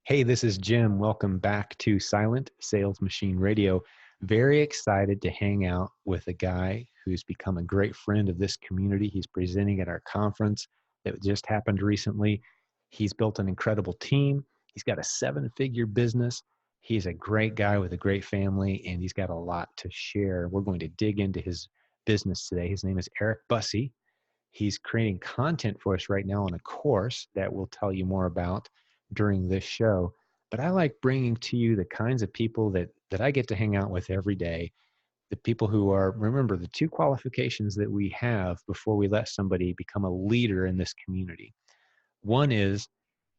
Hey, this is Jim. Welcome back to Silent Sales Machine Radio. Very excited to hang out with a guy who's become a great friend of this community. He's presenting at our conference that just happened recently. He's built an incredible team. He's got a seven-figure business. He's a great guy with a great family, and he's got a lot to share. We're going to dig into his business today. His name is Eric Busse. He's creating content for us right now on a course that we'll tell you more about during this show. But I like bringing to you the kinds of people that I get to hang out with every day, the people who are, remember, the two qualifications that we have before we let somebody become a leader in this community. One is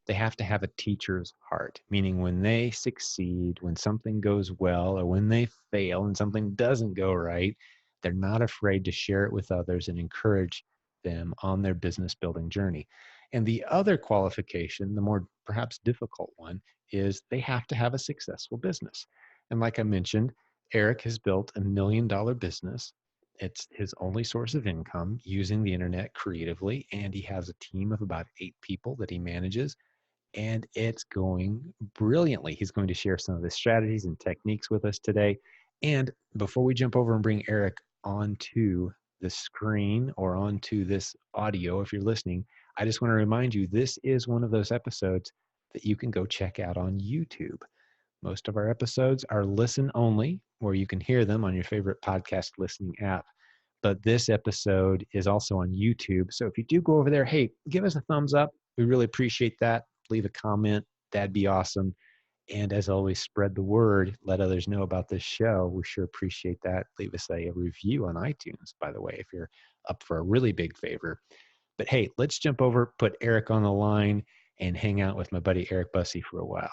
they have to have a teacher's heart, meaning when they succeed, when something goes well, or when they fail and something doesn't go right, they're not afraid to share it with others and encourage them on their business building journey. And the other qualification, the more perhaps difficult one, is they have to have a successful business. And like I mentioned, Eric has built $1 million business. It's his only source of income using the internet creatively. And he has a team of about 8 people that he manages, and it's going brilliantly. He's going to share some of the strategies and techniques with us today. And before we jump over and bring Eric onto the screen or onto this audio, if you're listening, I just want to remind you, this is one of those episodes that you can go check out on YouTube. Most of our episodes are listen only, where you can hear them on your favorite podcast listening app. But this episode is also on YouTube. So if you do go over there, hey, give us a thumbs up. We really appreciate that. Leave a comment. That'd be awesome. And as always, spread the word. Let others know about this show. We sure appreciate that. Leave us a review on iTunes, by the way, if you're up for a really big favor. But hey, let's jump over, put Eric on the line, and hang out with my buddy Eric Busse for a while.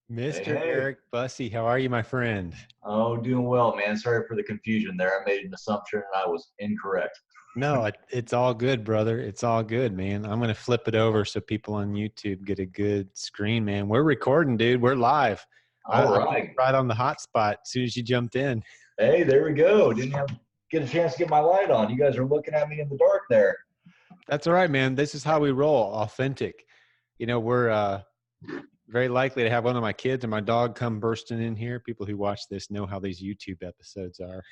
Hey, Mr. hey. Eric Busse, how are you, my friend? Oh, doing well, man. Sorry for the confusion there. I made an assumption and I was incorrect. No, it's all good, brother. It's all good, man. I'm going to flip it over so people on YouTube get a good screen, man. We're recording, dude. We're live. All I put you right. right on the hot spot as soon as you jumped in. Hey, there we go. Didn't have get a chance to get my light on. You guys are looking at me in the dark there. That's all right, man. This is how we roll, authentic. You know, we're very likely to have one of my kids and my dog come bursting in here. People who watch this know how these YouTube episodes are.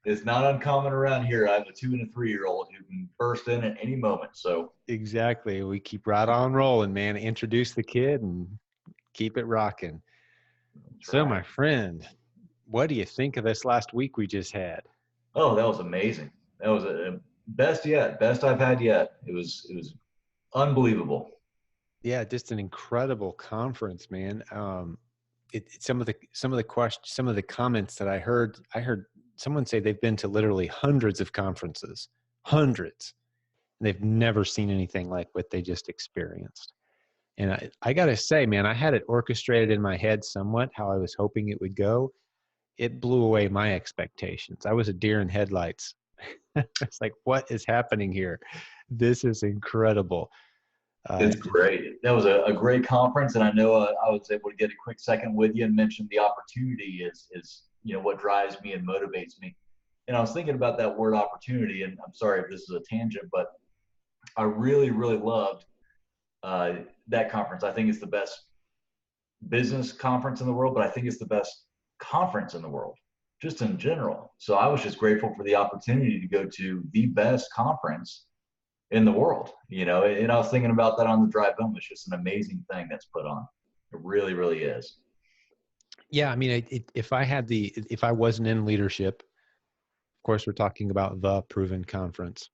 It's not uncommon around here. I have a 2 and a 3-year-old who can burst in at any moment. So Exactly. We keep right on rolling, man. Introduce the kid and keep it rocking. that's So, right. my friend, what do you think of this last week we just had? Oh, that was amazing. That was a best yet, best I've had yet. It was unbelievable. Yeah, just an incredible conference, man. Some of the questions, some of the comments that I heard someone say they've been to literally hundreds of conferences, hundreds, and they've never seen anything like what they just experienced. And I got to say, man, I had it orchestrated in my head somewhat how I was hoping it would go. It blew away my expectations. I was a deer in headlights. It's like, what is happening here? This is incredible. It's great. That was a great conference, and I know I was able to get a quick second with you and mention the opportunity is what drives me and motivates me. And I was thinking about that word opportunity, and I'm sorry if this is a tangent, but I really really loved uh, that conference. I think it's the best business conference in the world, but I think it's the best conference in the world, just in general. So I was just grateful for the opportunity to go to the best conference in the world, and I was thinking about that on the drive home. It's just an amazing thing that's put on. It really, really is. Yeah, I mean, if I wasn't in leadership, of course, we're talking about the Proven Conference.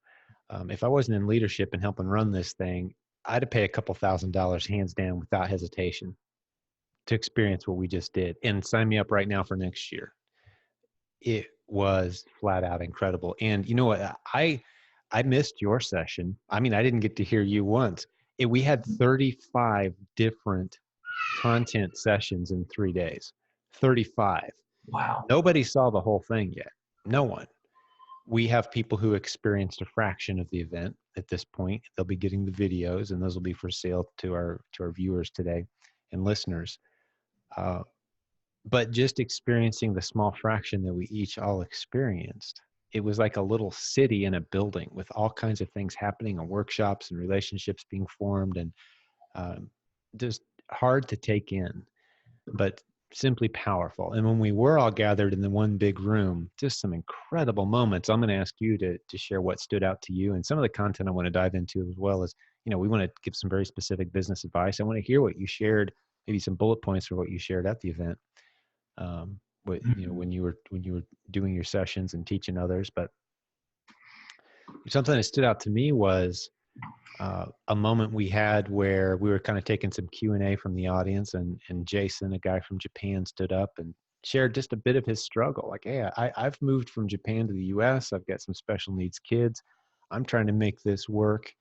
If I wasn't in leadership and helping run this thing, I'd have paid a couple $1,000s hands down without hesitation to experience what we just did, and sign me up right now for next year. It was flat out incredible. And you know what? I missed your session. I mean, I didn't get to hear you once. We had 35 different content sessions in 3 days. 35. Wow. Nobody saw the whole thing yet. No one. We have people who experienced a fraction of the event at this point. They'll be getting the videos, and those will be for sale to our viewers today and listeners. But just experiencing the small fraction that we each all experienced, it was like a little city in a building with all kinds of things happening and workshops and relationships being formed. And just hard to take in, but simply powerful. And when we were all gathered in the one big room, just some incredible moments. I'm going to ask you to share what stood out to you, and some of the content I want to dive into, as well as, we want to give some very specific business advice. I want to hear what you shared, maybe some bullet points for what you shared at the event. When you were doing your sessions and teaching others. But something that stood out to me was a moment we had where we were kind of taking some Q&A from the audience, and Jason, a guy from Japan, stood up and shared just a bit of his struggle. Like, hey, I've moved from Japan to the US. I've got some special needs kids. I'm trying to make this work.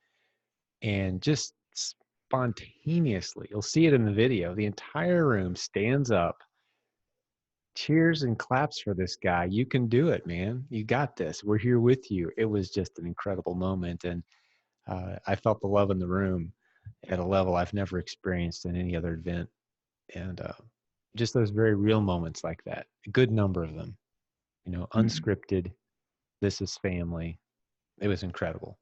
And just spontaneously, you'll see it in the video, the entire room stands up, cheers and claps for this guy. You can do it, man. You got this. We're here with you. It was just an incredible moment. And I felt the love in the room at a level I've never experienced in any other event. And just those very real moments like that, a good number of them, unscripted. This is family. It was incredible.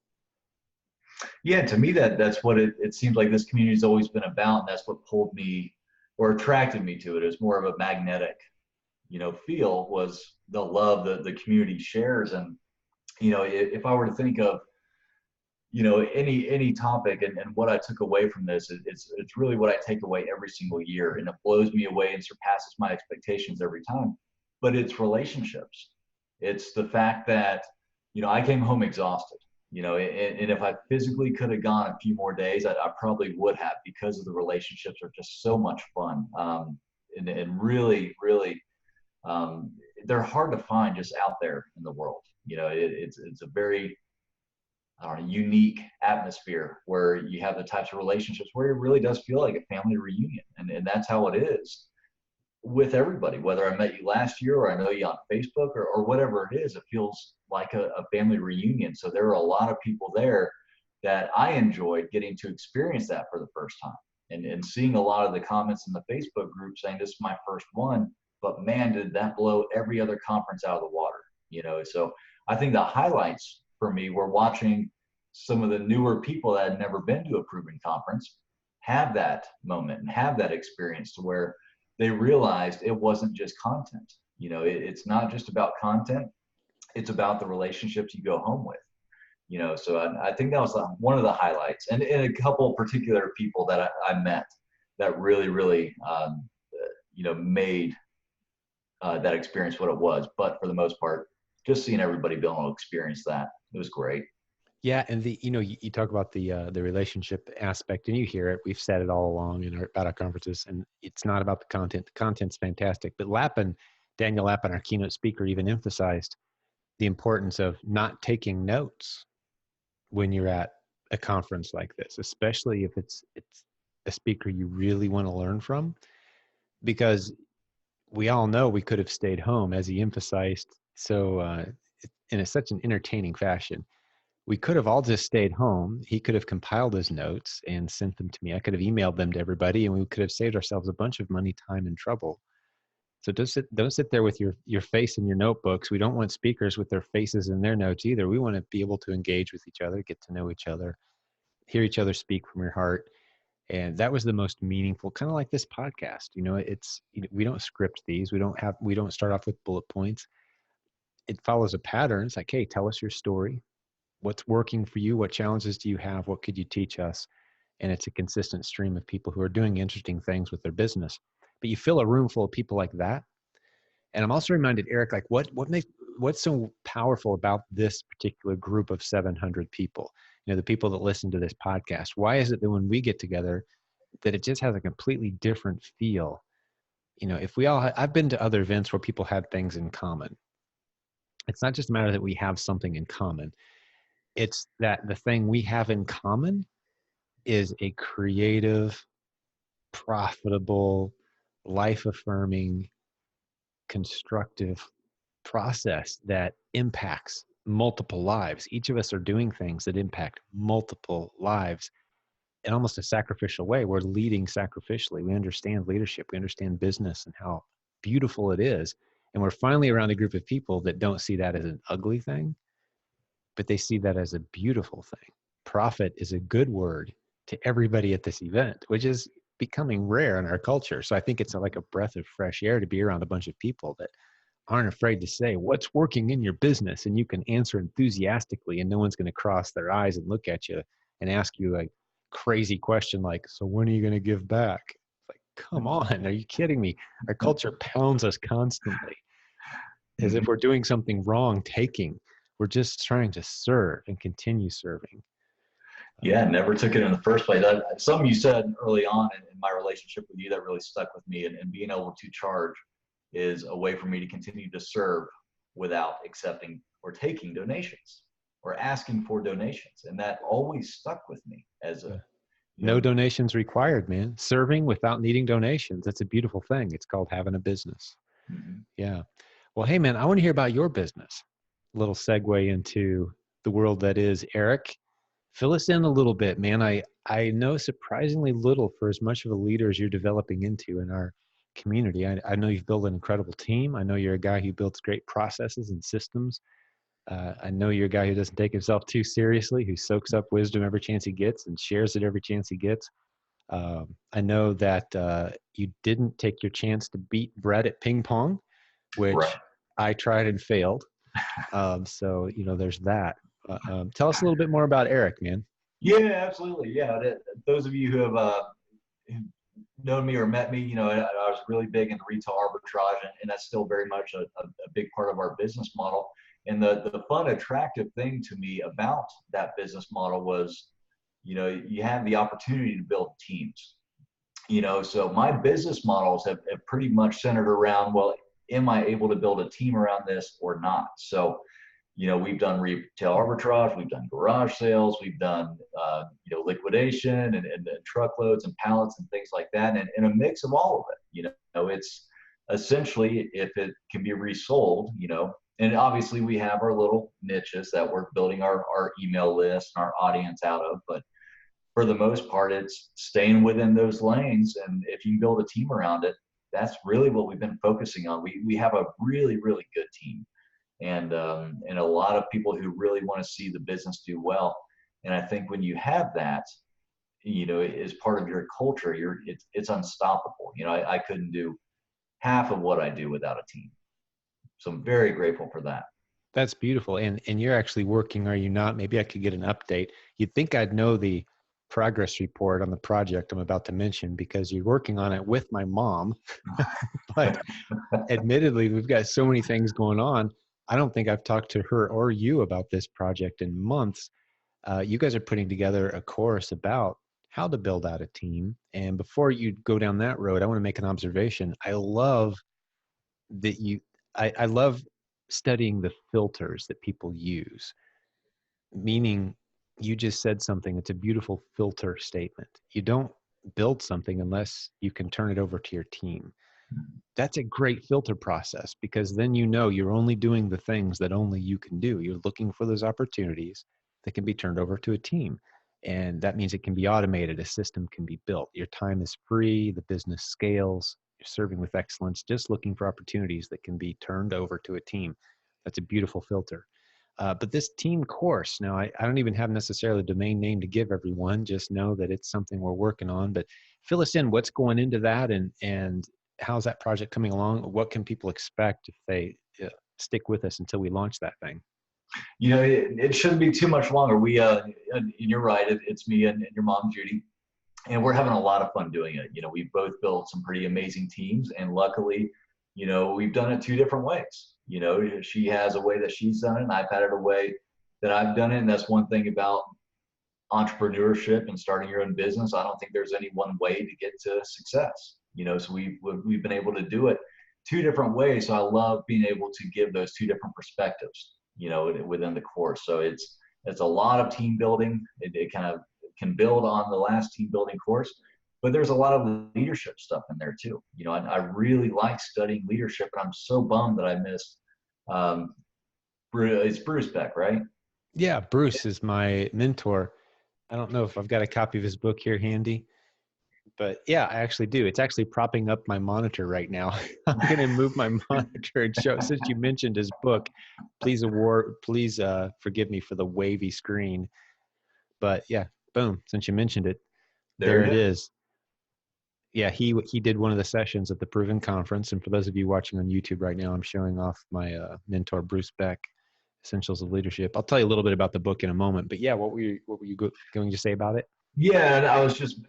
Yeah, to me, that's what it seems like this community's always been about. And that's what pulled me or attracted me to it. It was more of a magnetic, feel, was the love that the community shares. And, if I were to think of, any topic and what I took away from this, it's really what I take away every single year, and it blows me away and surpasses my expectations every time. But it's relationships. It's the fact that, I came home exhausted, and if I physically could have gone a few more days, I probably would have, because of the relationships are just so much fun. And really, really, they're hard to find just out there in the world. It's a very unique atmosphere where you have the types of relationships where it really does feel like a family reunion. And that's how it is with everybody, whether I met you last year or I know you on Facebook or whatever it is. It feels like a family reunion. So there are a lot of people there that I enjoyed getting to experience that for the first time, and seeing a lot of the comments in the Facebook group saying this is my first one, but man, did that blow every other conference out of the water. So I think the highlights for me were watching some of the newer people that had never been to a proven conference have that moment and have that experience, to where they realized it wasn't just content. It's not just about content. It's about the relationships you go home with. So I think that was one of the highlights, and a couple particular people that I met that really, really, made that experience what it was. But for the most part, just seeing everybody be able to experience that, it was great. Yeah, and you talk about the relationship aspect, and you hear it. We've said it all along about our conferences, and it's not about the content. The content's fantastic, but Daniel Lappin, our keynote speaker, even emphasized the importance of not taking notes when you're at a conference like this, especially if it's a speaker you really want to learn from, because we all know we could have stayed home, as he emphasized so in such an entertaining fashion. We could have all just stayed home. He could have compiled his notes and sent them to me. I could have emailed them to everybody, and we could have saved ourselves a bunch of money, time, and trouble. So don't sit there with your face in your notebooks. We don't want speakers with their faces in their notes either. We want to be able to engage with each other, get to know each other, hear each other speak from your heart. And that was the most meaningful, kind of like this podcast. We don't script these. We don't start off with bullet points. It follows a pattern. It's like, hey, tell us your story. What's working for you? What challenges do you have? What could you teach us? And it's a consistent stream of people who are doing interesting things with their business. But you fill a room full of people like that. And I'm also reminded, Eric, like what's so powerful about this particular group of 700 people, the people that listen to this podcast? Why is it that when we get together, that it just has a completely different feel? I've been to other events where people had things in common. It's not just a matter that we have something in common. It's that the thing we have in common is a creative, profitable, life-affirming, constructive process that impacts multiple lives. Each of us are doing things that impact multiple lives in almost a sacrificial way. We're leading sacrificially. We understand leadership. We understand business and how beautiful it is. And we're finally around a group of people that don't see that as an ugly thing, but they see that as a beautiful thing. Profit is a good word to everybody at this event, which is becoming rare in our culture. So I think it's like a breath of fresh air to be around a bunch of people that aren't afraid to say what's working in your business, and you can answer enthusiastically, and no one's going to cross their eyes and look at you and ask you like crazy question like, so when are you going to give back? It's like, come on, are you kidding me? Our culture pounds us constantly as if we're doing something wrong taking. We're just trying to serve and continue serving. Yeah, never took it in the first place. Something you said early on in my relationship with you that really stuck with me, and being able to charge is a way for me to continue to serve without accepting or taking donations or asking for donations. And that always stuck with me as a, no donations required, man. Serving without needing donations. That's a beautiful thing. It's called having a business. Mm-hmm. Yeah. Well, hey, man, I want to hear about your business. A little segue into the world that is Eric. Fill us in a little bit, man. I know surprisingly little for as much of a leader as you're developing into in our community. I know you've built an incredible team. I know you're a guy who builds great processes and systems. I know you're a guy who doesn't take himself too seriously, who soaks up wisdom every chance he gets and shares it every chance he gets. I know that you didn't take your chance to beat Brett at ping pong, which Right. I tried and failed. So, there's that. Tell us a little bit more about Eric, man. Yeah, absolutely. Yeah, those of you who have known me or met me, I was really big into retail arbitrage, and that's still very much a big part of our business model. And the fun, attractive thing to me about that business model was, you have the opportunity to build teams. So my business models have pretty much centered around, well, am I able to build a team around this or not? So, we've done retail arbitrage, we've done garage sales, we've done, liquidation and truckloads and pallets and things like that, and a mix of all of it. It's essentially, if it can be resold, and obviously we have our little niches that we're building our email list and our audience out of, but for the most part, it's staying within those lanes. And if you can build a team around it, that's really what we've been focusing on. We have a really, really good team, and a lot of people who really want to see the business do well. And I think when you have that, as part of your culture, it's unstoppable. I couldn't do half of what I do without a team. So I'm very grateful for that. That's beautiful. And you're actually working, are you not? Maybe I could get an update. You'd think I'd know the progress report on the project I'm about to mention because you're working on it with my mom. But admittedly, we've got so many things going on. I don't think I've talked to her or you about this project in months. You guys are putting together a course about how to build out a team. And before you go down that road, I want to make an observation. I love that I love studying the filters that people use, meaning you just said something. It's a beautiful filter statement. You don't build something unless you can turn it over to your team. That's a great filter process because then you're only doing the things that only you can do. You're looking for those opportunities that can be turned over to a team. And that means it can be automated. A system can be built. Your time is free. The business scales. You're serving with excellence, just looking for opportunities that can be turned over to a team. That's a beautiful filter. But this team course, now I don't even have necessarily a domain name to give everyone, just know that it's something we're working on. But fill us in, what's going into that and how's that project coming along? What can people expect if they stick with us until we launch that thing? It shouldn't be too much longer. And you're right, it's me and your mom, Judy, and we're having a lot of fun doing it. We've both built some pretty amazing teams, and luckily, we've done it two different ways. She has a way that she's done it, and I've had it a way that I've done it. And that's one thing about entrepreneurship and starting your own business. I don't think there's any one way to get to success. So we've been able to do it two different ways. So I love being able to give those two different perspectives, within the course. So it's a lot of team building. It kind of can build on the last team building course, but there's a lot of leadership stuff in there too. I really like studying leadership, and I'm so bummed that I missed. It's Bruce Beck, right? Yeah, Bruce is my mentor. I don't know if I've got a copy of his book here handy, but yeah, I actually do. It's actually propping up my monitor right now. I'm going to move my monitor and show, since you mentioned his book, please forgive me for the wavy screen. But yeah, boom, since you mentioned it, there it is. Yeah, he did one of the sessions at the Proven Conference. And for those of you watching on YouTube right now, I'm showing off my mentor, Bruce Beck, Essentials of Leadership. I'll tell you a little bit about the book in a moment. But yeah, what were you going to say about it? Yeah, and I was just,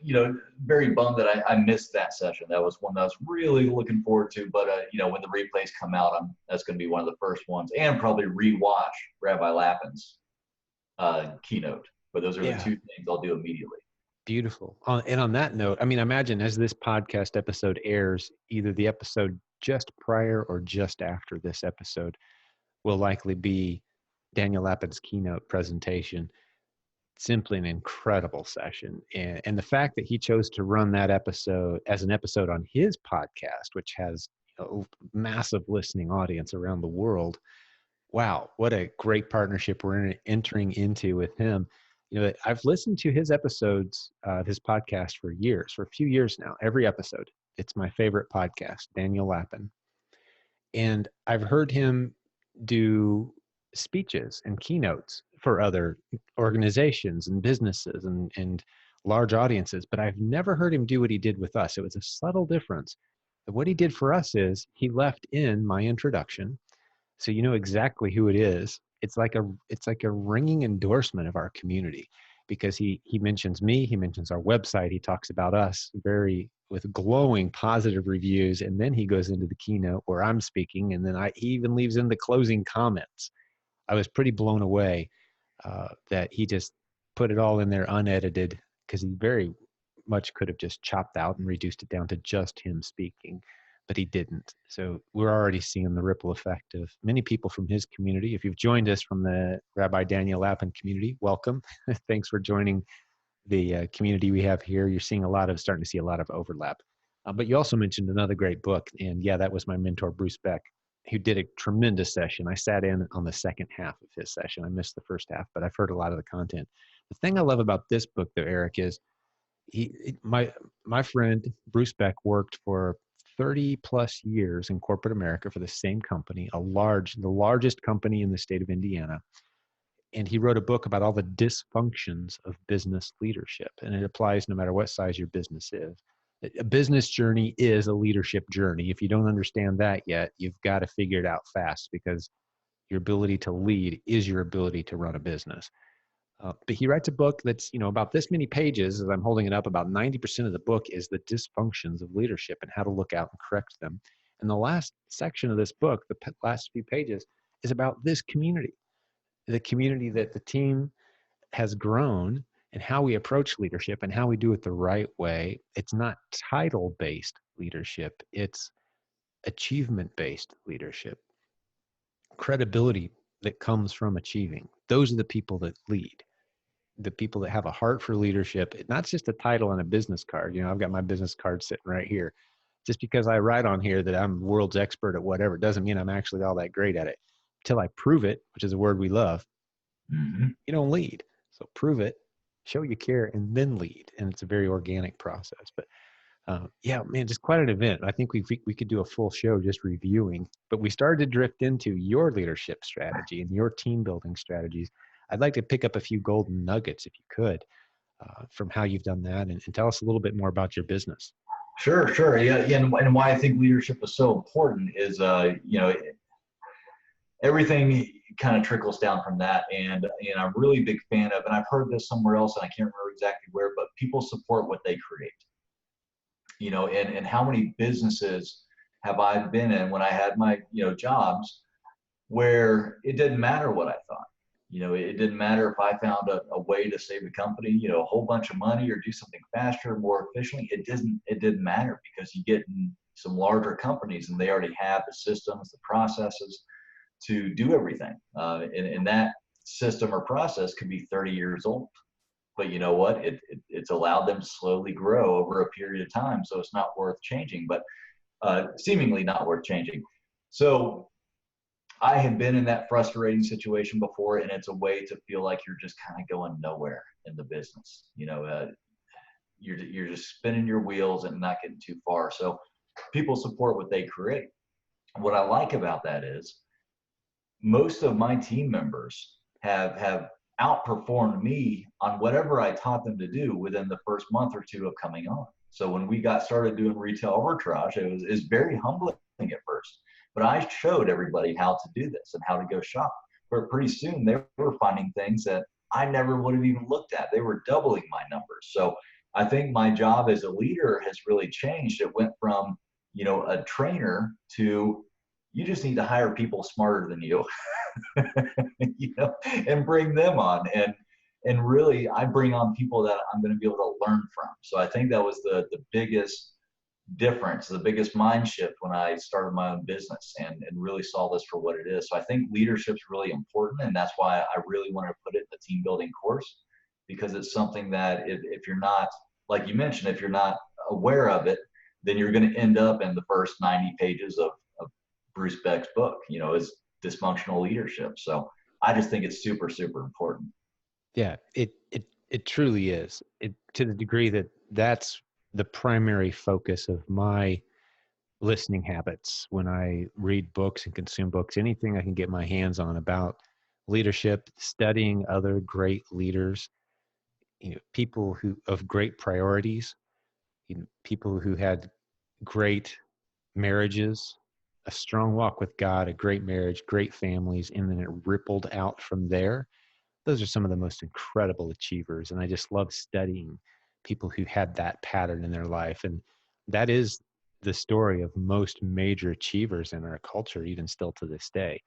very bummed that I missed that session. That was one that I was really looking forward to. But when the replays come out, that's going to be one of the first ones, and probably rewatch Rabbi Lappin's keynote. But those are the Yeah, two things I'll do immediately. beautiful. And on that note, I mean, imagine as this podcast episode airs, either the episode just prior or just after this episode will likely be Daniel Lappin's keynote presentation. Simply an incredible session. And the fact that he chose to run that episode as an episode on his podcast, which has a massive listening audience around the world. Wow, what a great partnership we're entering into with him. I've listened to his episodes, his podcast for a few years now, every episode. It's my favorite podcast, Daniel Lappin. And I've heard him do speeches and keynotes for other organizations and businesses and large audiences, but I've never heard him do what he did with us. It was a subtle difference. But what he did for us is he left in my introduction, so you know exactly who it is. It's like a ringing endorsement of our community, because he mentions me, he mentions our website, he talks about us very with glowing positive reviews, and then he goes into the keynote where I'm speaking, and then he even leaves in the closing comments. I was pretty blown away that he just put it all in there unedited, because he very much could have just chopped out and reduced it down to just him speaking, but he didn't. So we're already seeing the ripple effect of many people from his community. If you've joined us from the Rabbi Daniel Lappin community, welcome. Thanks for joining the community we have here. You're starting to see a lot of overlap. But you also mentioned another great book, and yeah, that was my mentor, Bruce Beck, who did a tremendous session. I sat in on the second half of his session. I missed the first half, but I've heard a lot of the content. The thing I love about this book, though, Eric, is my friend Bruce Beck worked for 30 plus years in corporate America for the same company, the largest company in the state of Indiana. And he wrote a book about all the dysfunctions of business leadership. And it applies no matter what size your business is. A business journey is a leadership journey. If you don't understand that yet, you've got to figure it out fast, because your ability to lead is your ability to run a business. But he writes a book that's, about this many pages. As I'm holding it up, about 90% of the book is the dysfunctions of leadership and how to look out and correct them. And the last section of this book, the last few pages, is about this community, the community that the team has grown, and how we approach leadership and how we do it the right way. It's not title-based leadership. It's achievement-based leadership. Credibility that comes from achieving. Those are the people that lead. The people that have a heart for leadership, not just a title on a business card. I've got my business card sitting right here. Just because I write on here that I'm world's expert at whatever doesn't mean I'm actually all that great at it. Until I prove it, which is a word we love, you don't lead. So prove it, show you care, and then lead. And it's a very organic process. But yeah, man, just quite an event. I think we could do a full show just reviewing, but we started to drift into your leadership strategy and your team building strategies. I'd like to pick up a few golden nuggets, if you could, from how you've done that, and tell us a little bit more about your business. Sure. Yeah. And why I think leadership is so important is, everything kind of trickles down from that. And I'm a really big fan of, and I've heard this somewhere else, and I can't remember exactly where, but people support what they create. And how many businesses have I been in when I had my, jobs, where it didn't matter what I thought. It didn't matter if I found a way to save the company, a whole bunch of money, or do something faster, more efficiently. It didn't matter, because you get in some larger companies and they already have the systems, the processes to do everything. And that system or process could be 30 years old. But you know what? It's allowed them to slowly grow over a period of time. So it's not worth changing, but seemingly not worth changing. So I have been in that frustrating situation before, and it's a way to feel like you're just kind of going nowhere in the business. You're just spinning your wheels and not getting too far. So people support what they create. What I like about that is most of my team members have outperformed me on whatever I taught them to do within the first month or two of coming on. So when we got started doing retail arbitrage, it was very humbling at first. But I showed everybody how to do this and how to go shop. But pretty soon they were finding things that I never would have even looked at. They were doubling my numbers. So I think my job as a leader has really changed. It went from, a trainer to you just need to hire people smarter than you, and bring them on. And really I bring on people that I'm going to be able to learn from. So I think that was the biggest difference, the biggest mind shift when I started my own business and really saw this for what it is. So I think leadership's really important. And that's why I really want to put it in the team building course, because it's something that if you're not, like you mentioned, if you're not aware of it, then you're going to end up in the first 90 pages of Bruce Beck's book, is dysfunctional leadership. So I just think it's super, super important. Yeah, it truly is. It, to the degree that that's the primary focus of my listening habits when I read books and consume books, anything I can get my hands on about leadership, studying other great leaders, people who of great priorities, people who had great marriages, a strong walk with God, a great marriage, great families, and then it rippled out from there. Those are some of the most incredible achievers. And I just love studying people who had that pattern in their life. And that is the story of most major achievers in our culture, even still to this day,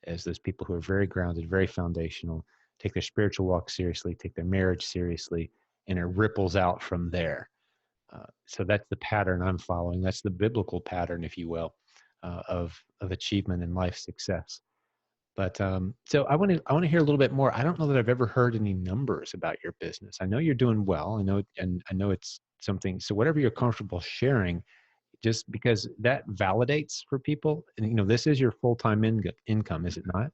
as those people who are very grounded, very foundational, take their spiritual walk seriously, take their marriage seriously, and it ripples out from there. So that's the pattern I'm following. That's the biblical pattern, if you will, of achievement and life success. But so I want to hear a little bit more. I don't know that I've ever heard any numbers about your business. I know you're doing well. I know, and I know it's something. So whatever you're comfortable sharing, just because that validates for people. And this is your full-time income, is it not?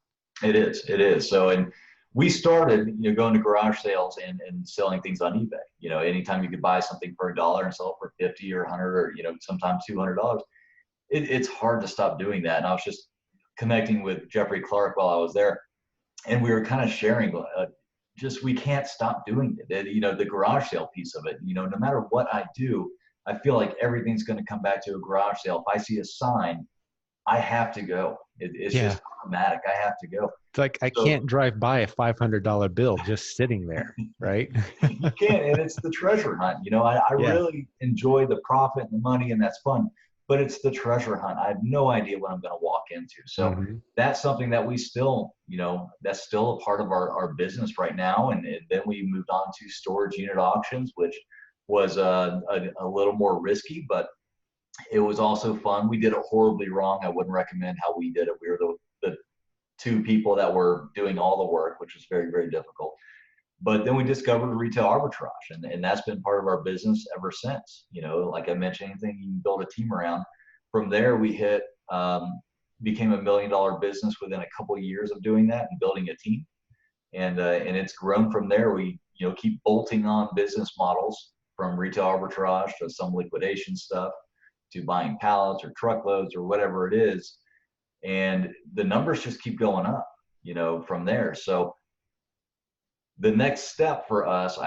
It is. It is. So, and we started, going to garage sales and selling things on eBay. Anytime you could buy something for $1 and sell it for 50 or 100 or, sometimes $200, it's hard to stop doing that. And I was just connecting with Jeffrey Clark while I was there, and we were kind of sharing, just we can't stop doing it. The garage sale piece of it. No matter what I do, I feel like everything's going to come back to a garage sale. If I see a sign, I have to go. It's Yeah. just automatic. I have to go. It's like I can't drive by a $500 bill just sitting there, right? You can't, and it's the treasure hunt. I Yeah. really enjoy the profit and the money, and that's fun. But it's the treasure hunt. I have no idea what I'm going to walk into. So that's something that we still, that's still a part of our business right now. And then we moved on to storage unit auctions, which was a little more risky, but it was also fun. We did it horribly wrong. I wouldn't recommend how we did it. We were the two people that were doing all the work, which was very, very difficult. But then we discovered retail arbitrage, and that's been part of our business ever since. Like I mentioned, anything you can build a team around. From there, we became $1 million business within a couple of years of doing that and building a team. And it's grown from there. We keep bolting on business models, from retail arbitrage to some liquidation stuff to buying pallets or truckloads or whatever it is. And the numbers just keep going up, from there. So the next step for us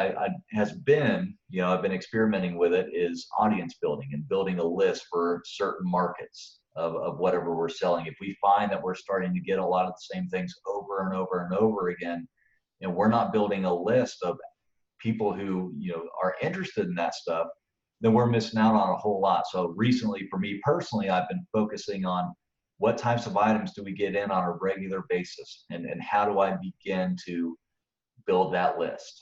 has been, I've been experimenting with it, is audience building and building a list for certain markets of whatever we're selling. If we find that we're starting to get a lot of the same things over and over and over again, and we're not building a list of people who, are interested in that stuff, then we're missing out on a whole lot. So recently, for me personally, I've been focusing on what types of items do we get in on a regular basis, and how do I begin to build that list.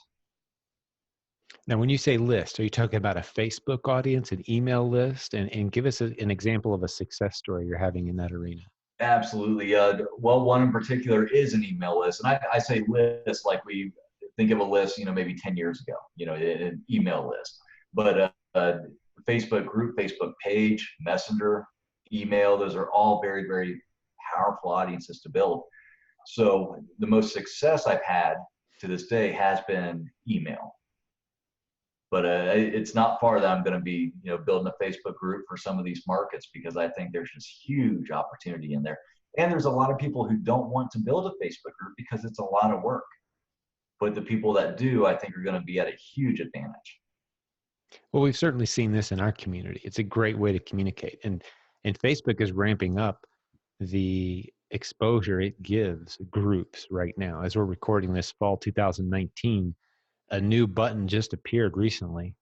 Now, when you say list, are you talking about a Facebook audience, an email list, and give us an example of a success story you're having in that arena? Absolutely. Well, one in particular is an email list. And I say list like we think of a list, maybe 10 years ago, an email list. But Facebook group, Facebook page, Messenger, email, those are all very, very powerful audiences to build. So the most success I've had to this day has been email. But it's not far that I'm going to be, building a Facebook group for some of these markets, because I think there's just huge opportunity in there. And there's a lot of people who don't want to build a Facebook group because it's a lot of work. But the people that do, I think, are going to be at a huge advantage. Well, we've certainly seen this in our community. It's a great way to communicate. And Facebook is ramping up the exposure it gives groups right now. As we're recording this fall 2019, a new button just appeared recently.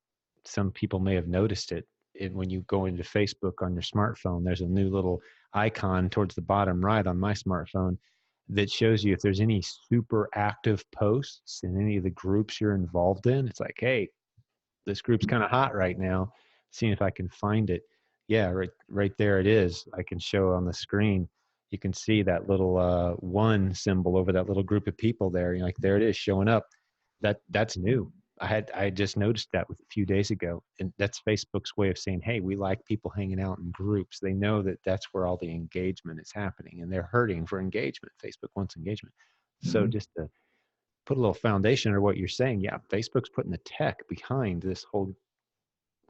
Some people may have noticed it. When you go into Facebook on your smartphone, there's a new little icon towards the bottom right on my smartphone that shows you if there's any super active posts in any of the groups you're involved in. It's like, hey, this group's kind of hot right now. Seeing if I can find it. Yeah, right there it is. I can show on the screen. You can see that little one symbol over that little group of people there. Like there it is showing up. That's new. I just noticed that a few days ago, and that's Facebook's way of saying, hey, we like people hanging out in groups. They know that that's where all the engagement is happening, and they're hurting for engagement. Facebook wants engagement. So Mm-hmm. just to put a little foundation or what you're saying, yeah, Facebook's putting the tech behind this whole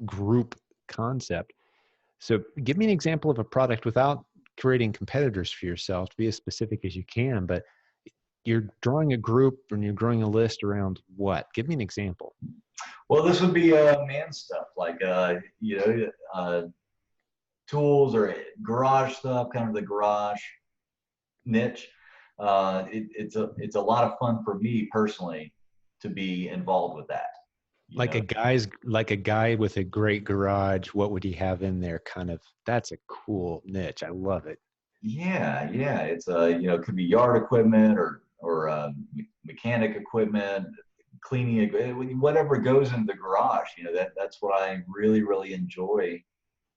group concept. So give me an example of a product without creating competitors for yourself, to be as specific as you can, but you're drawing a group and you're growing a list around what? Give me an example. Well, this would be man stuff like tools or garage stuff, kind of the garage niche. It's a lot of fun for me personally to be involved with that. You know, Like a guy with a great garage, what would he have in there? Kind of, that's a cool niche. I love it. yeah. It's it could be yard equipment or mechanic equipment, cleaning, whatever goes in the garage. That's what I really enjoy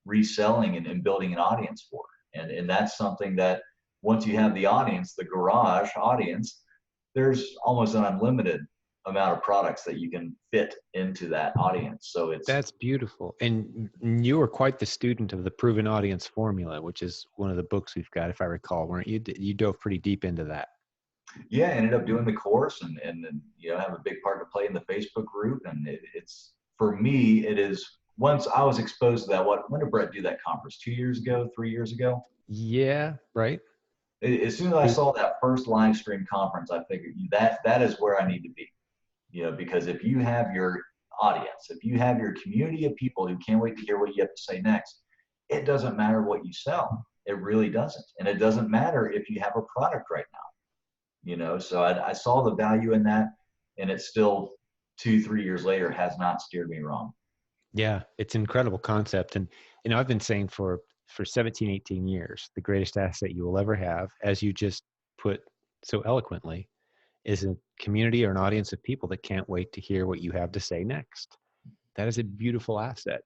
reselling and building an audience for. And that's something that once you have the audience, the garage audience, there's almost an unlimited amount of products that you can fit into that audience. So it's That's beautiful. And you were quite the student of the proven audience formula, which is one of the books we've got, if I recall, weren't you? You dove pretty deep into that. yeah, I ended up doing the course and have a big part to play in the Facebook group. And it's for me, it is once I was exposed to that. When did Brett do that conference? 2 years ago, 3 years ago? Yeah, right. As soon as I saw that first live stream conference, I figured that is where I need to be. Because if you have your audience, if you have your community of people who can't wait to hear what you have to say next, it doesn't matter what you sell. It really doesn't. And it doesn't matter if you have a product right now. So I saw the value in that, and it still 2, 3 years later has not steered me wrong. Yeah, it's an incredible concept. And, I've been saying for 17, 18 years, the greatest asset you will ever have, as you just put so eloquently, is a community or an audience of people that can't wait to hear what you have to say next. That is a beautiful asset.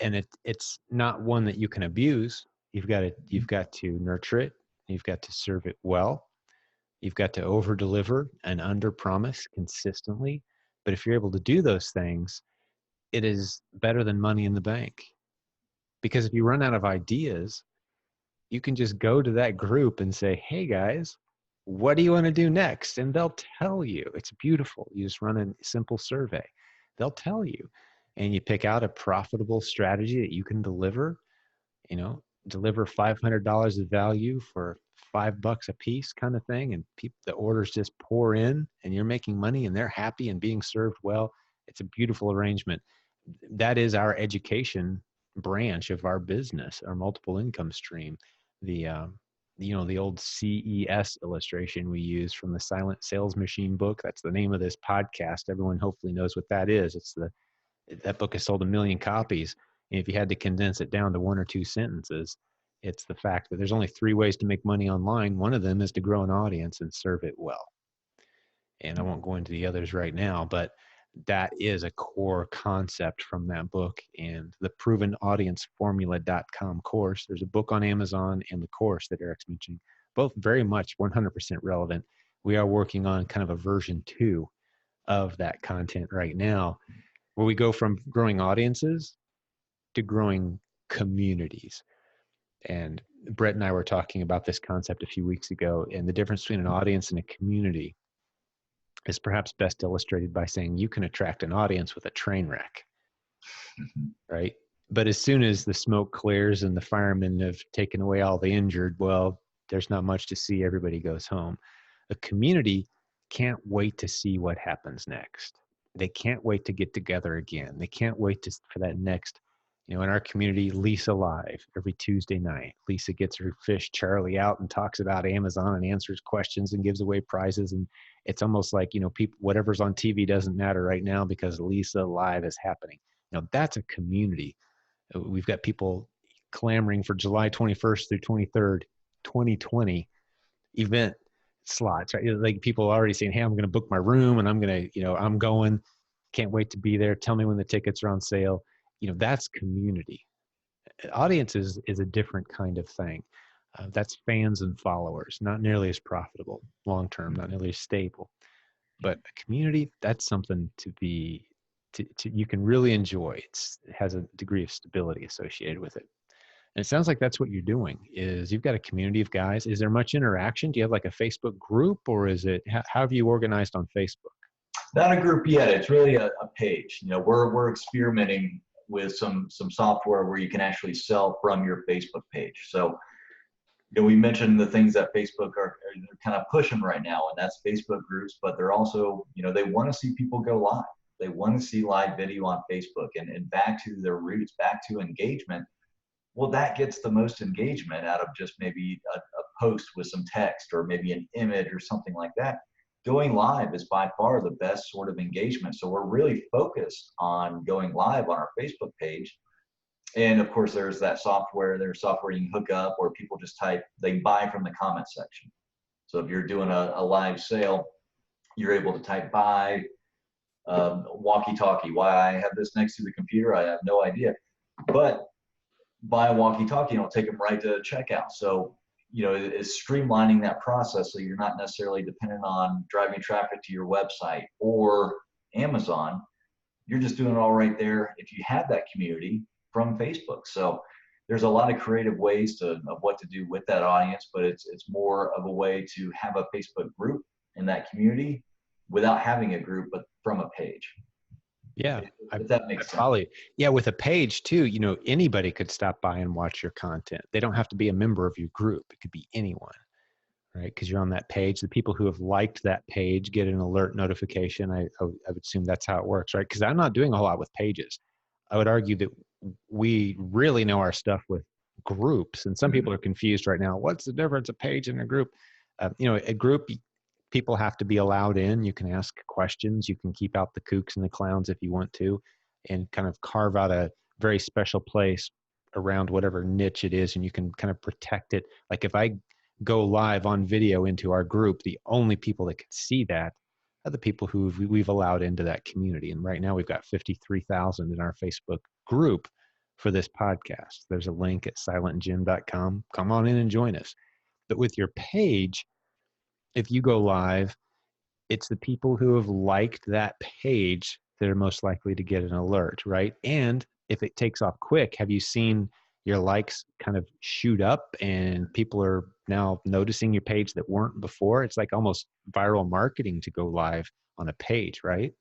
And it's not one that you can abuse. You've got to nurture it. You've got to serve it well. You've got to over deliver and under promise consistently. But if you're able to do those things, it is better than money in the bank. Because if you run out of ideas, you can just go to that group and say, hey guys, what do you want to do next? And they'll tell you. It's beautiful. You just run a simple survey. They'll tell you. And you pick out a profitable strategy that you can deliver, deliver $500 of value for $5 a piece kind of thing. And the orders just pour in and you're making money and they're happy and being served well. It's a beautiful arrangement. That is our education branch of our business, our multiple income stream. The old CES illustration we use from the Silent Sales Machine book. That's the name of this podcast. Everyone hopefully knows what that is. That book has sold 1 million copies. And if you had to condense it down to 1 or 2 sentences, it's the fact that there's only 3 ways to make money online. One of them is to grow an audience and serve it well. And I won't go into the others right now, but that is a core concept from that book and the provenaudienceformula.com course. There's a book on Amazon and the course that Eric's mentioning, both very much 100% relevant. We are working on kind of a version 2 of that content right now, where we go from growing audiences to growing communities. And Brett and I were talking about this concept a few weeks ago, and the difference between an audience and a community is perhaps best illustrated by saying you can attract an audience with a train wreck, right? But as soon as the smoke clears and the firemen have taken away all the injured, well, there's not much to see. Everybody goes home. A community can't wait to see what happens next. they can't wait to get together again. They can't wait for that next, in our community, Lisa Live every Tuesday night. Lisa gets her fish Charlie out and talks about Amazon and answers questions and gives away prizes. And it's almost like, people, whatever's on TV doesn't matter right now because Lisa Live is happening. That's a community. We've got people clamoring for July 21st through 23rd, 2020 event slots, right? Like people already saying, hey, I'm going to book my room and I'm going to, I'm going, can't wait to be there. Tell me when the tickets are on sale. That's community. Audience is a different kind of thing. That's fans and followers, not nearly as profitable long-term, not nearly as stable. But a community, that's something you can really enjoy. It has a degree of stability associated with it. And it sounds like that's what you're doing is you've got a community of guys. Is there much interaction? Do you have like a Facebook group or is it, how have you organized on Facebook? Not a group yet. It's really a page. We're experimenting with some software where you can actually sell from your Facebook page. So, we mentioned the things that Facebook are kind of pushing right now, and that's Facebook groups, but they're also, they want to see people go live. They want to see live video on Facebook and back to their roots, back to engagement. Well, that gets the most engagement out of just maybe a post with some text or maybe an image or something like that. Going live is by far the best sort of engagement. So we're really focused on going live on our Facebook page. And of course, there's software you can hook up where people just they buy from the comment section. So if you're doing a live sale, you're able to type buy, walkie-talkie. Why I have this next to the computer, I have no idea. But buy a walkie-talkie, it'll take them right to checkout. So, it's streamlining that process so you're not necessarily dependent on driving traffic to your website or Amazon. You're just doing it all right there if you have that community from Facebook. So there's a lot of creative ways of what to do with that audience, but it's more of a way to have a Facebook group in that community without having a group, but from a page. Yeah. If that makes sense. Yeah. With a page too, anybody could stop by and watch your content. They don't have to be a member of your group. It could be anyone, right? Because you're on that page. The people who have liked that page get an alert notification. I would assume that's how it works, right? Because I'm not doing a whole lot with pages. I would argue that we really know our stuff with groups. And some people are confused right now. What's the difference, a page and a group? A group, people have to be allowed in. You can ask questions. You can keep out the kooks and the clowns if you want to, and kind of carve out a very special place around whatever niche it is. And you can kind of protect it. Like if I go live on video into our group, the only people that can see that are the people who we've allowed into that community. And right now we've got 53,000 in our Facebook group for this podcast. There's a link at silentjim.com. Come on in and join us. But with your page, if you go live, it's the people who have liked that page that are most likely to get an alert, right? And if it takes off quick, have you seen your likes kind of shoot up and people are now noticing your page that weren't before? It's like almost viral marketing to go live on a page, right?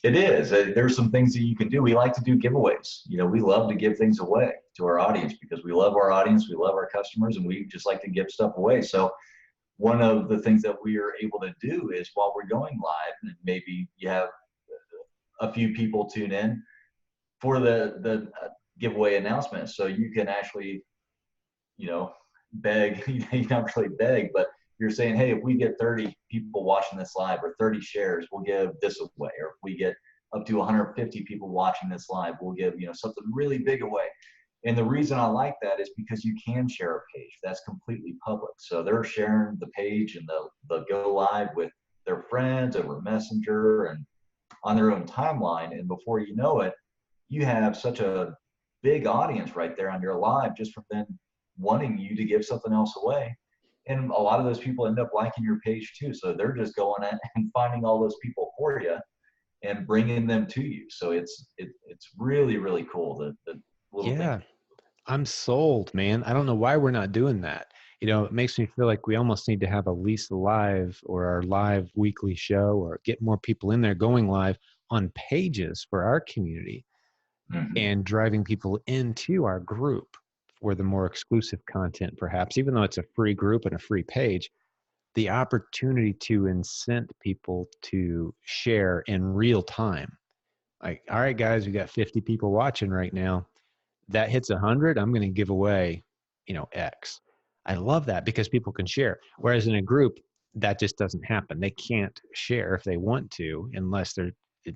It is. There's some things that you can do. We like to do giveaways. We love to give things away to our audience because we love our audience, we love our customers, and we just like to give stuff away. So one of the things that we are able to do is while we're going live, and maybe you have a few people tune in for the giveaway announcement. So you can actually, beg, you don't really beg, but you're saying, hey, if we get 30 people watching this live or 30 shares, we'll give this away. Or if we get up to 150 people watching this live, we'll give, something really big away. And the reason I like that is because you can share a page that's completely public. So they're sharing the page and they'll go live with their friends over Messenger and on their own timeline. And before you know it, you have such a big audience right there on your live just from them wanting you to give something else away. And a lot of those people end up liking your page too. So they're just going in and finding all those people for you and bringing them to you. So it's really, really cool. The little things. I'm sold, man. I don't know why we're not doing that. It makes me feel like we almost need to have a Lisa Live or our live weekly show or get more people in there going live on pages for our community and driving people into our group for the more exclusive content, perhaps, even though it's a free group and a free page. the opportunity to incent people to share in real time. Like, all right, guys, we got 50 people watching right now. That hits 100, I'm going to give away, X. I love that because people can share. Whereas in a group, that just doesn't happen. They can't share if they want to, unless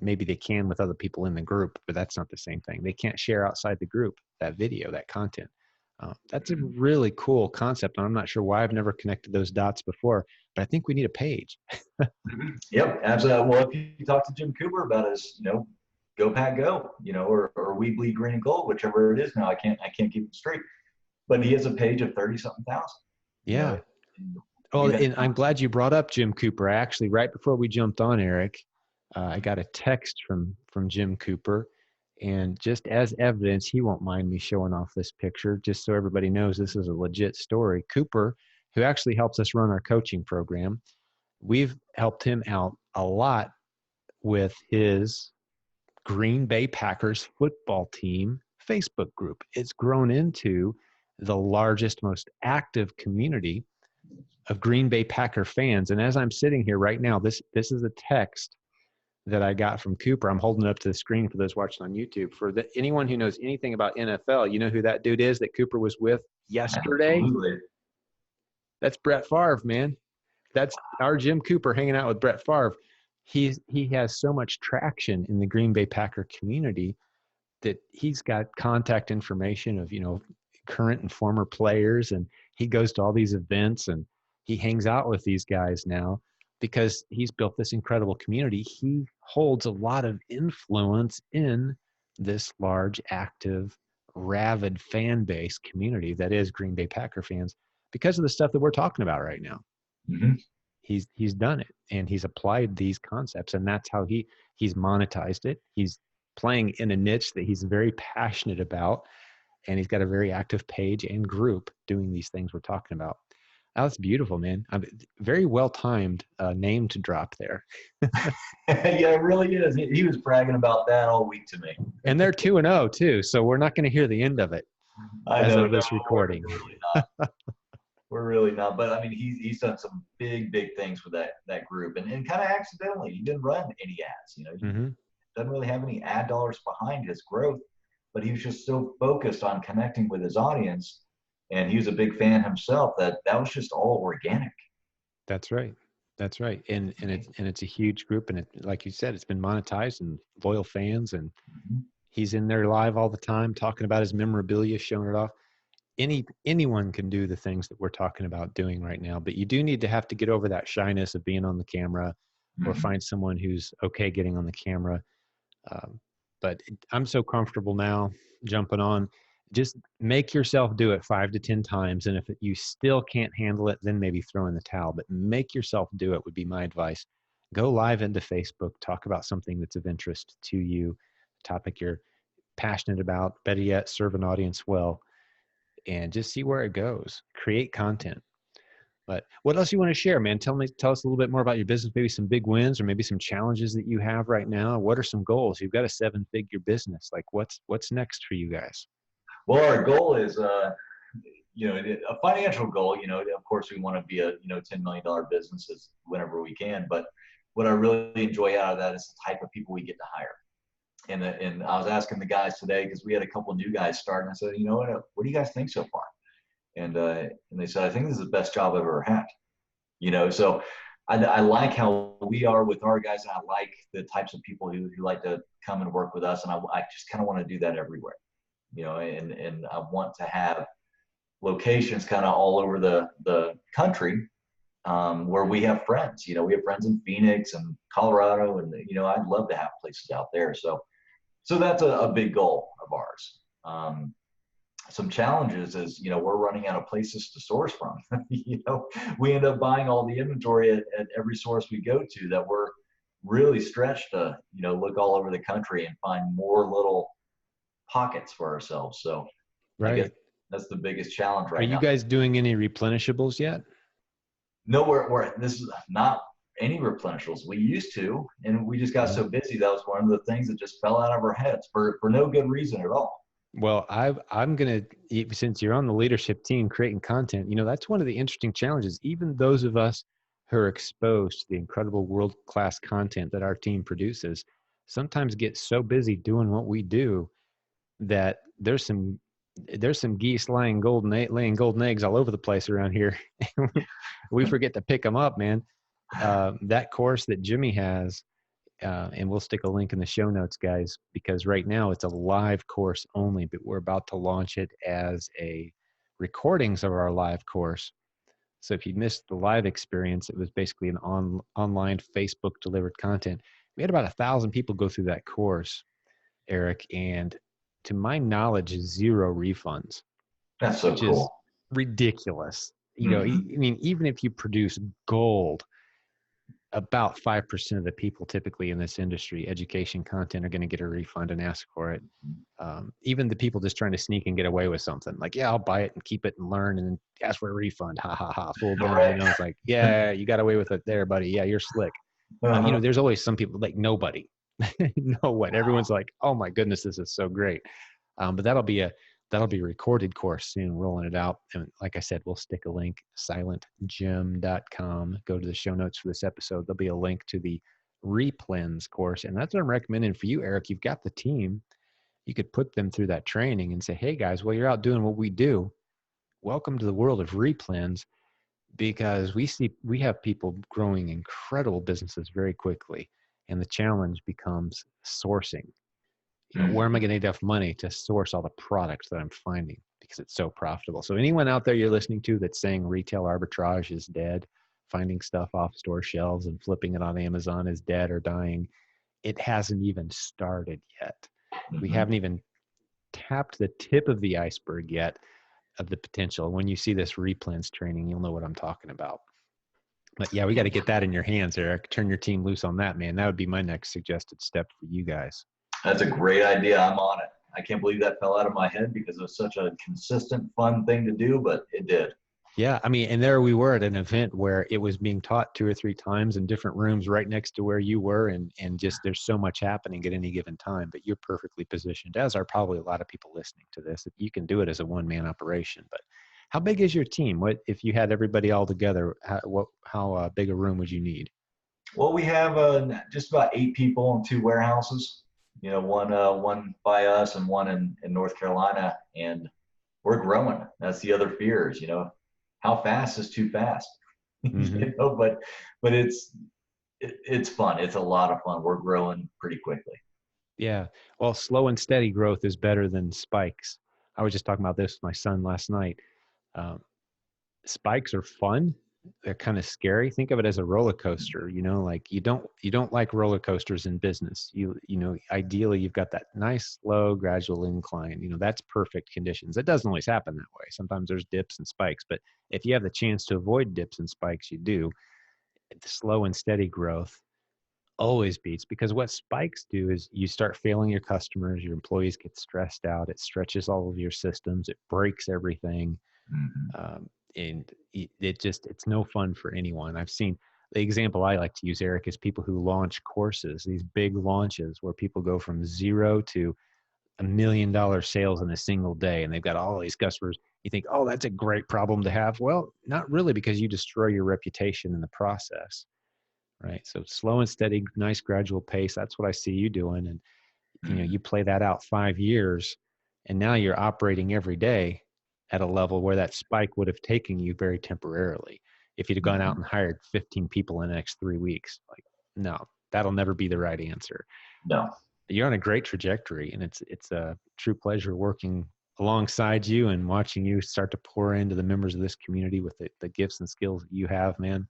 maybe they can with other people in the group, but that's not the same thing. They can't share outside the group, that video, that content. That's a really cool concept. And I'm not sure why I've never connected those dots before, but I think we need a page. Yep, absolutely. Well, if you talk to Jim Cooper about his, go Pack Go, or We Bleed Green and Gold, whichever it is now, I can't keep it straight. But he has a page of 30-something thousand. Yeah. And I'm glad you brought up Jim Cooper. Actually, right before we jumped on, Eric, I got a text from Jim Cooper, and just as evidence, he won't mind me showing off this picture, just so everybody knows this is a legit story. Cooper, who actually helps us run our coaching program, we've helped him out a lot with his Green Bay Packers football team Facebook group. It's grown into the largest, most active community of Green Bay Packer fans. And as I'm sitting here right now, this is a text that I got from Cooper. I'm holding it up to the screen for those watching on YouTube. For anyone who knows anything about NFL, you know who that dude is that Cooper was with yesterday? Absolutely. That's Brett Favre, man. That's our Jim Cooper hanging out with Brett Favre. He has so much traction in the Green Bay Packer community that he's got contact information of, current and former players, and he goes to all these events and he hangs out with these guys now because he's built this incredible community. He holds a lot of influence in this large, active, rabid fan base community that is Green Bay Packer fans because of the stuff that we're talking about right now. Mm-hmm. He's done it, and he's applied these concepts, and that's how he's monetized it. He's playing in a niche that he's very passionate about, and he's got a very active page and group doing these things we're talking about. Oh, that's beautiful, man. Very well-timed name to drop there. Yeah, it really is. He was bragging about that all week to me. And they're 2-0 too, so we're not going to hear the end of it as of this recording. We're really not. But I mean, he's done some big things with that group, and kind of accidentally. He didn't run any ads. He doesn't really have any ad dollars behind his growth, but he was just so focused on connecting with his audience. And he was a big fan himself. That was just all organic. That's right. And it's a huge group, and like you said, it's been monetized and loyal fans, and he's in there live all the time talking about his memorabilia, showing it off. Anyone can do the things that we're talking about doing right now, but you do need to have to get over that shyness of being on the camera, or find someone who's okay getting on the camera. But I'm so comfortable now jumping on. Just make yourself do it 5 to 10 times. And if you still can't handle it, then maybe throw in the towel. But make yourself do it would be my advice. Go live into Facebook. Talk about something that's of interest to you, a topic you're passionate about. Better yet, serve an audience well. And just see where it goes. Create content. But what else you want to share, man? Tell us a little bit more about your business, maybe some big wins or maybe some challenges that you have right now. What are some goals? You've got a 7-figure business. Like what's next for you guys? Well, our goal is, a financial goal. Of course, we want to be a $10 million business whenever we can. But what I really enjoy out of that is the type of people we get to hire. And I was asking the guys today because we had a couple of new guys starting. I said, what do you guys think so far? And they said, I think this is the best job I've ever had. So I like how we are with our guys, and I like the types of people who like to come and work with us. And I just kind of want to do that everywhere. And I want to have locations kind of all over the country where we have friends. We have friends in Phoenix and Colorado, and I'd love to have places out there. So that's a big goal of ours. Some challenges is we're running out of places to source from. We end up buying all the inventory at every source we go to, that we're really stretched to look all over the country and find more little pockets for ourselves. So right, I guess that's the biggest challenge right now. Are you guys doing any replenishables yet? No, we're this is not any replenishables. We used to, and we just got so busy. That was one of the things that just fell out of our heads for no good reason at all. Well, I'm going to, since you're on the leadership team creating content, that's one of the interesting challenges. Even those of us who are exposed to the incredible world-class content that our team produces sometimes get so busy doing what we do that there's some geese laying golden eggs all over the place around here. We forget to pick them up, man. That course that Jimmy has, and we'll stick a link in the show notes, guys, because right now it's a live course only, but we're about to launch it as a recordings of our live course. So if you missed the live experience, it was basically an online Facebook delivered content. We had about 1,000 people go through that course, Eric, and to my knowledge, 0 refunds. That's so which cool. is ridiculous. You know, I mean, even if you produce gold, about 5% of the people typically in this industry, education content, are going to get a refund and ask for it. Even the people just trying to sneak and get away with something, like, yeah, I'll buy it and keep it and learn and then ask for a refund. Ha ha ha. Fool them. Right. You know, it's like, yeah, you got away with it there, buddy. Yeah, you're slick. You know, there's always some people like nobody. No what? Everyone's like, oh my goodness, this is so great. But that'll be a recorded course soon, rolling it out. And like I said, we'll stick a link, silentgym.com. Go to the show notes for this episode. There'll be a link to the Replens course. And that's what I'm recommending for you, Eric. You've got the team. You could put them through that training and say, hey guys, well, you're out doing what we do. Welcome to the world of Replens, because we have people growing incredible businesses very quickly. And the challenge becomes sourcing. You know, where am I going to get enough money to source all the products that I'm finding, because it's so profitable? So anyone out there you're listening to that's saying retail arbitrage is dead, finding stuff off store shelves and flipping it on Amazon is dead or dying, it hasn't even started yet. We haven't even tapped the tip of the iceberg yet of the potential. When you see this Replens training, you'll know what I'm talking about. But yeah, we got to get that in your hands, Eric. Turn your team loose on that, man. That would be my next suggested step for you guys. That's a great idea. I'm on it. I can't believe that fell out of my head because it was such a consistent, fun thing to do, but it did. Yeah, I mean, and there we were at an event where it was being taught 2 or 3 times in different rooms right next to where you were, and just there's so much happening at any given time. But you're perfectly positioned, as are probably a lot of people listening to this. You can do it as a one-man operation. But how big is your team? What if you had everybody all together? How big a room would you need? Well, we have just about 8 people in 2 warehouses. You know, one by us and one in North Carolina, and we're growing. That's the other fears, you know. How fast is too fast? You know, but it's fun. It's a lot of fun. We're growing pretty quickly. Yeah. Well, slow and steady growth is better than spikes. I was just talking about this with my son last night. Spikes are fun. They're kind of scary. Think of it as a roller coaster, you know, like you don't like roller coasters in business. You know, ideally you've got that nice, slow, gradual incline. You know, that's perfect conditions. It doesn't always happen that way. Sometimes there's dips and spikes, but if you have the chance to avoid dips and spikes, you do. The slow and steady growth always beats, because what spikes do is you start failing your customers, your employees get stressed out, it stretches all of your systems, it breaks everything. And it's no fun for anyone. I've seen the example I like to use, Eric, is people who launch courses, these big launches where people go from 0 to $1 million sales in a single day, and they've got all these customers. You think, oh, that's a great problem to have. Well, not really, because you destroy your reputation in the process, right? So slow and steady, nice gradual pace. That's what I see you doing. And, you know, you play that out 5 years, and now you're operating every day at a level where that spike would have taken you very temporarily. If you'd have gone out and hired 15 people in the next 3 weeks, like, no, that'll never be the right answer. No. You're on a great trajectory, and it's a true pleasure working alongside you and watching you start to pour into the members of this community with the gifts and skills that you have, man.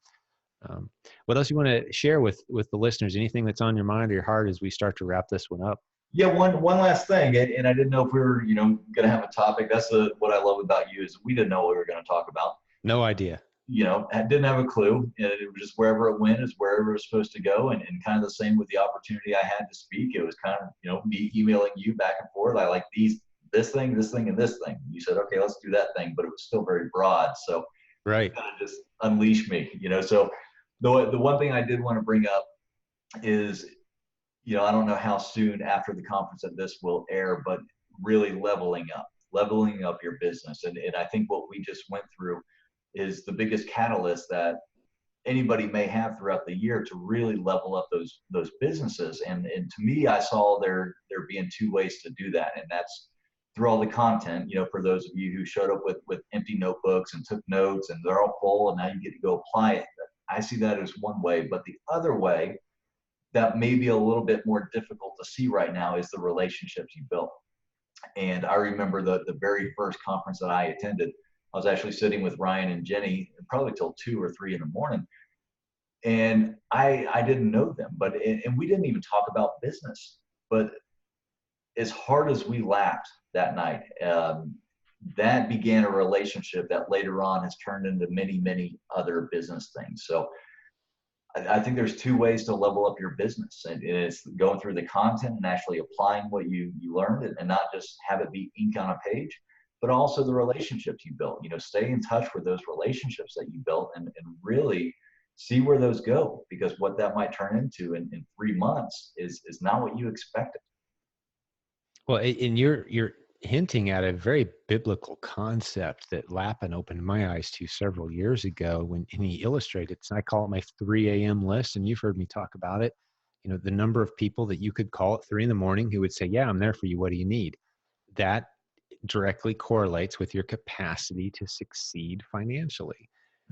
What else you want to share with the listeners? Anything that's on your mind or your heart as we start to wrap this one up? Yeah, one last thing, and I didn't know if we were, you know, going to have a topic. That's what I love about you, is we didn't know what we were going to talk about. No idea. You know, I didn't have a clue. It was just wherever it went is wherever it was supposed to go, and kind of the same with the opportunity I had to speak. It was kind of, you know, me emailing you back and forth. I like this thing, and this thing. You said, okay, let's do that thing, but it was still very broad. So right, kind of just unleash me, you know. So the one thing I did want to bring up is, you know, I don't know how soon after the conference that this will air, but really leveling up your business. And I think what we just went through is the biggest catalyst that anybody may have throughout the year to really level up those businesses. And to me, I saw there being two ways to do that, and that's through all the content. For those of you who showed up with empty notebooks and took notes, and they're all full, and now you get to go apply it. I see that as one way, but the other way that may be a little bit more difficult to see right now is the relationships you built. And I remember the very first conference that I attended. I was actually sitting with Ryan and Jenny probably till 2 or 3 in the morning, and I didn't know them, and we didn't even talk about business. But as hard as we laughed that night, that began a relationship that later on has turned into many, many other business things. So I think there's two ways to level up your business, and it's going through the content and actually applying what you learned, and not just have it be ink on a page, but also the relationships you built. Stay in touch with those relationships that you built, and really see where those go, because what that might turn into in 3 months is not what you expected. Well, and you're hinting at a very biblical concept that Lappin opened my eyes to several years ago and he illustrated. So I call it my 3 a.m. list, and you've heard me talk about it. The number of people that you could call at 3 a.m. who would say, "Yeah, I'm there for you. What do you need?" That directly correlates with your capacity to succeed financially,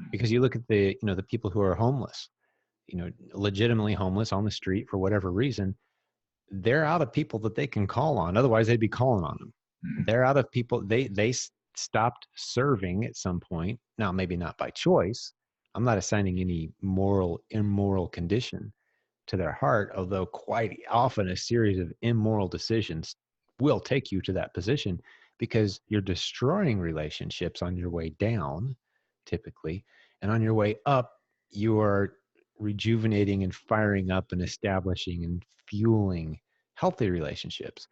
because you look at the people who are homeless, legitimately homeless on the street for whatever reason. They're out of people that they can call on. Otherwise, they'd be calling on them. They're out of people. They stopped serving at some point. Now, maybe not by choice. I'm not assigning any immoral condition to their heart, although quite often a series of immoral decisions will take you to that position, because you're destroying relationships on your way down, typically, and on your way up, you are rejuvenating and firing up and establishing and fueling healthy relationships.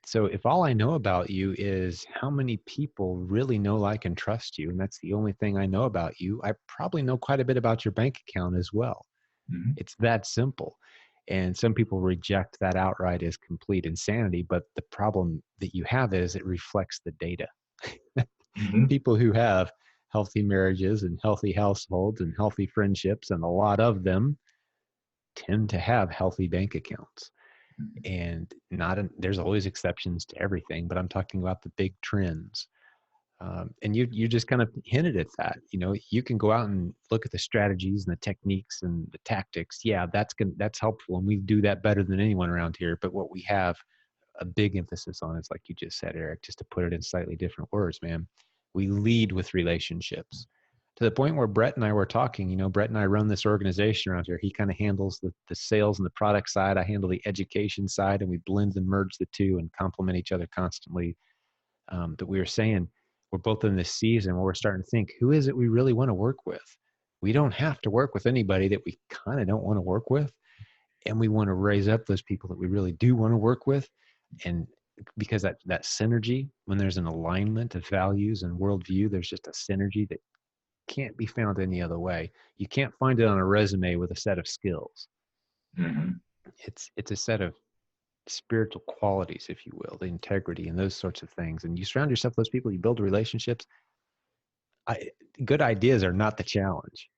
So if all I know about you is how many people really know, like, and trust you, and that's the only thing I know about you, I probably know quite a bit about your bank account as well. Mm-hmm. It's that simple. And some people reject that outright as complete insanity, but the problem that you have is it reflects the data. Mm-hmm. People who have healthy marriages and healthy households and healthy friendships, and a lot of them, tend to have healthy bank accounts. And there's always exceptions to everything, but I'm talking about the big trends. And you just kind of hinted at that. You can go out and look at the strategies and the techniques and the tactics. Yeah, that's helpful, and we do that better than anyone around here. But what we have a big emphasis on is, like you just said, Eric, just to put it in slightly different words, man, we lead with relationships. To the point where Brett and I were talking, Brett and I run this organization around here. He kind of handles the sales and the product side. I handle the education side, and we blend and merge the two and complement each other constantly. But we were saying, we're both in this season where we're starting to think, who is it we really want to work with? We don't have to work with anybody that we kind of don't want to work with. And we want to raise up those people that we really do want to work with. And because that synergy, when there's an alignment of values and worldview, there's just a synergy that can't be found any other way. You can't find it on a resume with a set of skills. Mm-hmm. It's a set of spiritual qualities, if you will, the integrity and those sorts of things. And you surround yourself with those people, you build relationships. Good ideas are not the challenge,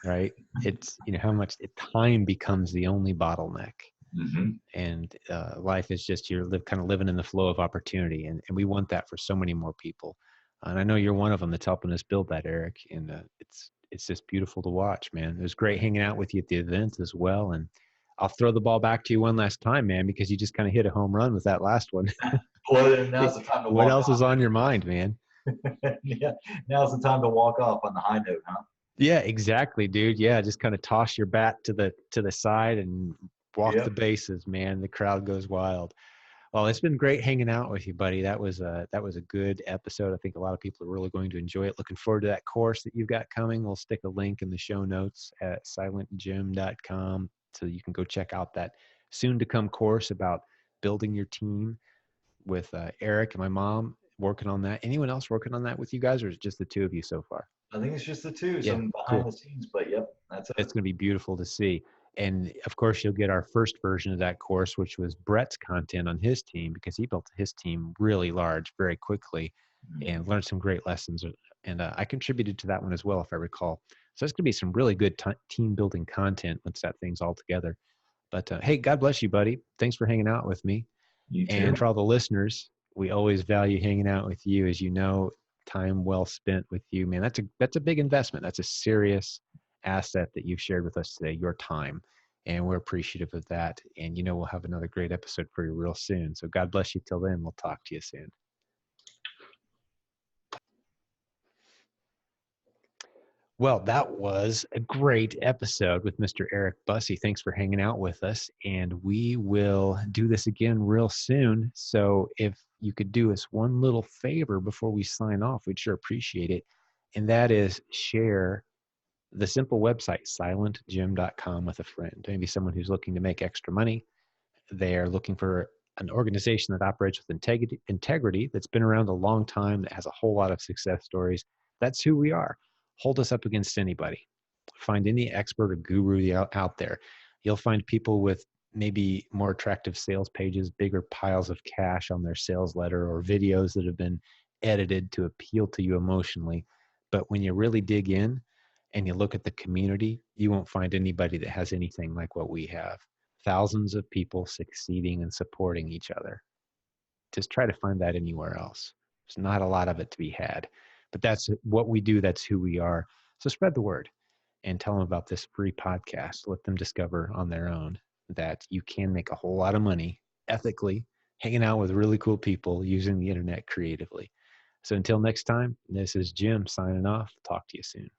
right? It's how much time becomes the only bottleneck. Mm-hmm. And life is just kind of living in the flow of opportunity, and we want that for so many more people. And I know you're one of them that's helping us build that, Eric. And it's just beautiful to watch, man. It was great hanging out with you at the event as well. And I'll throw the ball back to you one last time, man, because you just kind of hit a home run with that last one. Well, now's the time to what walk else off. is on your mind, man? Yeah, now's the time to walk off on the high note, huh? Yeah, exactly, dude. Yeah, just kind of toss your bat to the side and walk the bases, man. The crowd goes wild. Well, it's been great hanging out with you, buddy. That was a good episode. I think a lot of people are really going to enjoy it. Looking forward to that course that you've got coming. We'll stick a link in the show notes at silentgym.com so you can go check out that soon to come course about building your team with Eric and my mom working on that. Anyone else working on that with you guys, or is it just the two of you so far? I think it's just the two, Yeah, some behind the scenes, but yep, that's it. It's going to be beautiful to see. And of course, you'll get our first version of that course, which was Brett's content on his team, because he built his team really large very quickly and learned some great lessons. And I contributed to that one as well, if I recall. So it's going to be some really good team building content once that thing's all together. But hey, God bless you, buddy. Thanks for hanging out with me. You too. And for all the listeners, we always value hanging out with you. As you know, time well spent with you, man, that's a big investment. That's a serious asset that you've shared with us today, your time. And we're appreciative of that. And we'll have another great episode for you real soon. So God bless you till then. We'll talk to you soon. Well, that was a great episode with Mr. Eric Busse. Thanks for hanging out with us. And we will do this again real soon. So if you could do us one little favor before we sign off, we'd sure appreciate it. And that is share the simple website, silentjim.com, with a friend. Maybe someone who's looking to make extra money. They're looking for an organization that operates with integrity, that's been around a long time, that has a whole lot of success stories. That's who we are. Hold us up against anybody. Find any expert or guru out there. You'll find people with maybe more attractive sales pages, bigger piles of cash on their sales letter, or videos that have been edited to appeal to you emotionally. But when you really dig in and you look at the community, you won't find anybody that has anything like what we have. Thousands of people succeeding and supporting each other. Just try to find that anywhere else. There's not a lot of it to be had. But that's what we do. That's who we are. So spread the word and tell them about this free podcast. Let them discover on their own that you can make a whole lot of money ethically, hanging out with really cool people, using the internet creatively. So until next time, this is Jim signing off. Talk to you soon.